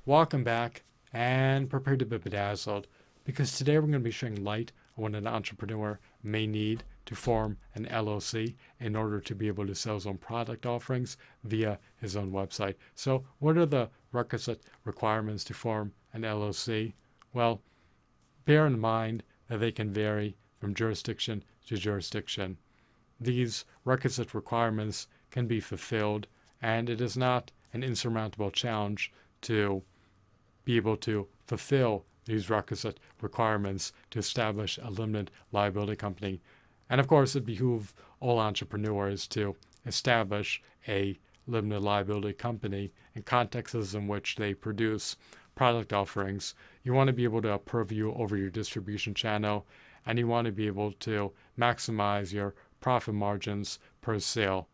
Welcome back and prepare to be bedazzled because today we're going to be shedding light on what an entrepreneur may need to form an LLC in order to be able to sell his own product offerings via his own website. So, what are the requisite requirements to form an LLC? Well, bear in mind that they can vary from jurisdiction to jurisdiction. These requisite requirements can be fulfilled, and it is not an insurmountable challenge to be able to fulfill these requisite requirements to establish a limited liability company. And of course, it behooves all entrepreneurs to establish a limited liability company in contexts in which they produce product offerings. You want to be able to have purview over your distribution channel, and you want to be able to maximize your profit margins per sale.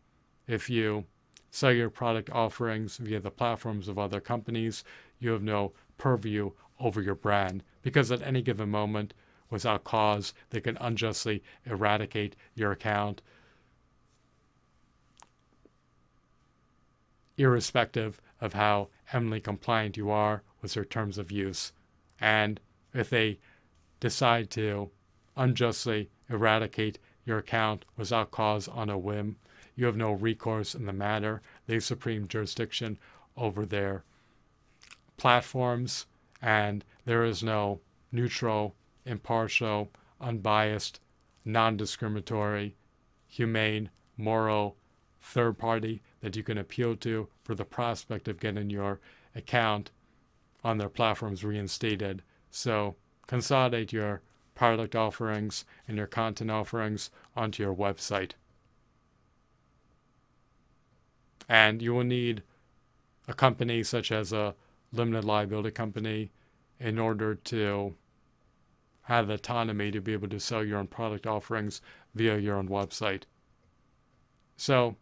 If you sell your product offerings via the platforms of other companies, you have no purview over your brand, because at any given moment, without cause, they can unjustly eradicate your account, irrespective of how eminently compliant you are with their terms of use. And if they decide to unjustly eradicate your account without cause on a whim, you have no recourse in the matter. They have supreme jurisdiction over their platforms, and there is no neutral, impartial, unbiased, non-discriminatory, humane, moral third party that you can appeal to for the prospect of getting your account on their platforms reinstated. So consolidate your product offerings and your content offerings onto your website. And you will need a company such as a limited liability company in order to have autonomy to be able to sell your own product offerings via your own website. So,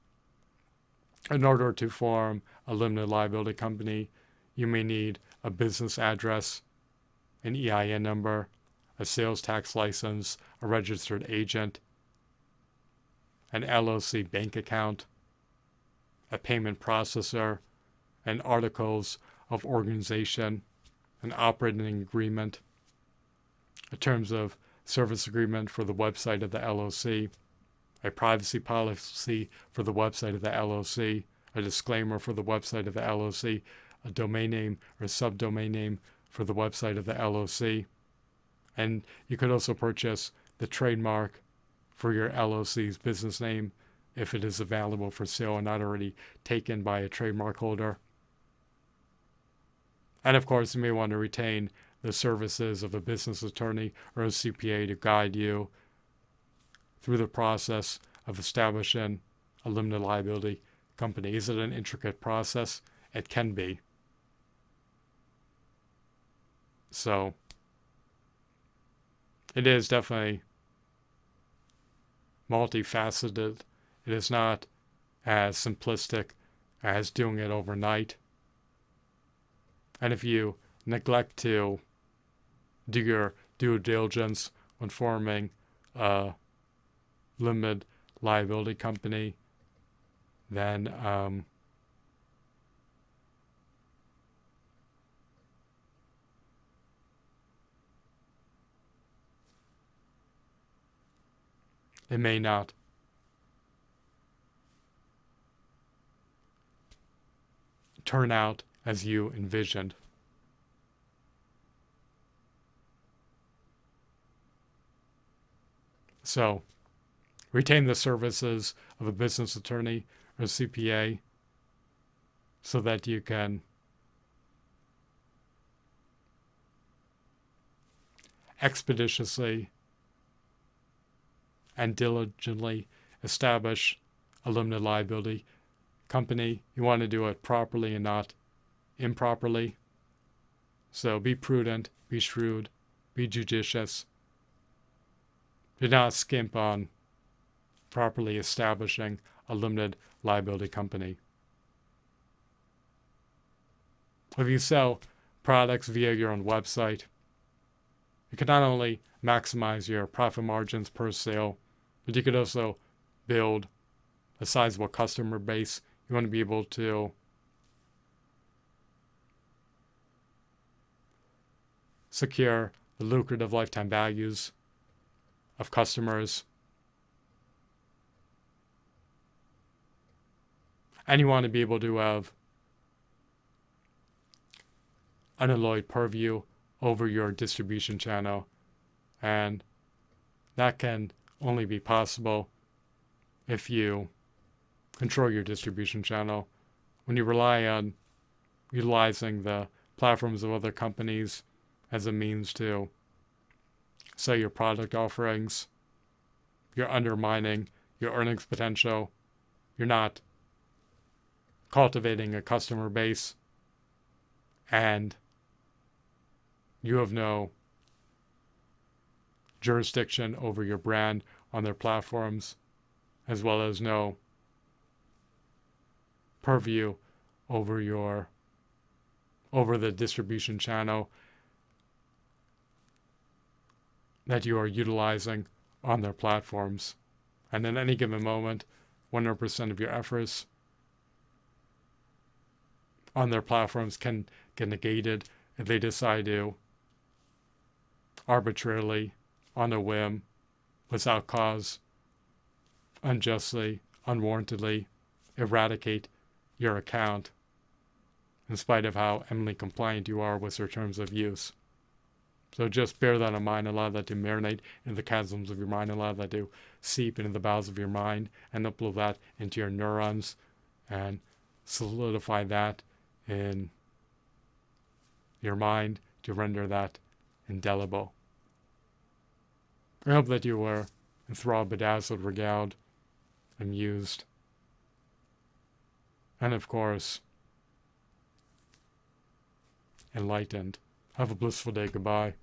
in order to form a limited liability company, you may need a business address, an EIN number, a sales tax license, a registered agent, an LLC bank account, a payment processor, and articles of organization, an operating agreement, a terms of service agreement for the website of the LLC, a privacy policy for the website of the LLC, a disclaimer for the website of the LLC, a domain name or subdomain name for the website of the LLC. And you could also purchase the trademark for your LLC's business name if it is available for sale and not already taken by a trademark holder. And of course, you may want to retain the services of a business attorney or a CPA to guide you through the process of establishing a limited liability company. Is it an intricate process? It can be. So, it is definitely multifaceted. It is not as simplistic as doing it overnight. And if you neglect to do your due diligence when forming a limited liability company, then it may not turn out as you envisioned. So, retain the services of a business attorney or CPA so that you can expeditiously and diligently establish a limited liability company. You want to do it properly and not improperly. So be prudent, be shrewd, be judicious. Do not skimp on properly establishing a limited liability company. If you sell products via your own website, you can not only maximize your profit margins per sale, but you could also build a sizable customer base. You want to be able to secure the lucrative lifetime values of customers. And you want to be able to have unalloyed purview over your distribution channel. And that can only be possible if you control your distribution channel. When you rely on utilizing the platforms of other companies as a means to sell your product offerings, you're undermining your earnings potential. You're not cultivating a customer base, and you have no jurisdiction over your brand on their platforms, as well as no purview over the distribution channel that you are utilizing on their platforms. And in any given moment, 100% of your efforts on their platforms can get negated if they decide to arbitrarily, on a whim, without cause, unjustly, unwarrantedly eradicate your account, in spite of how eminently compliant you are with their terms of use. So just bear that in mind. Allow that to marinate in the chasms of your mind. Allow that to seep into the bowels of your mind and upload that into your neurons and solidify that in your mind to render that indelible. I hope that you were enthralled, bedazzled, regaled, amused, and of course, enlightened. Have a blissful day. Goodbye.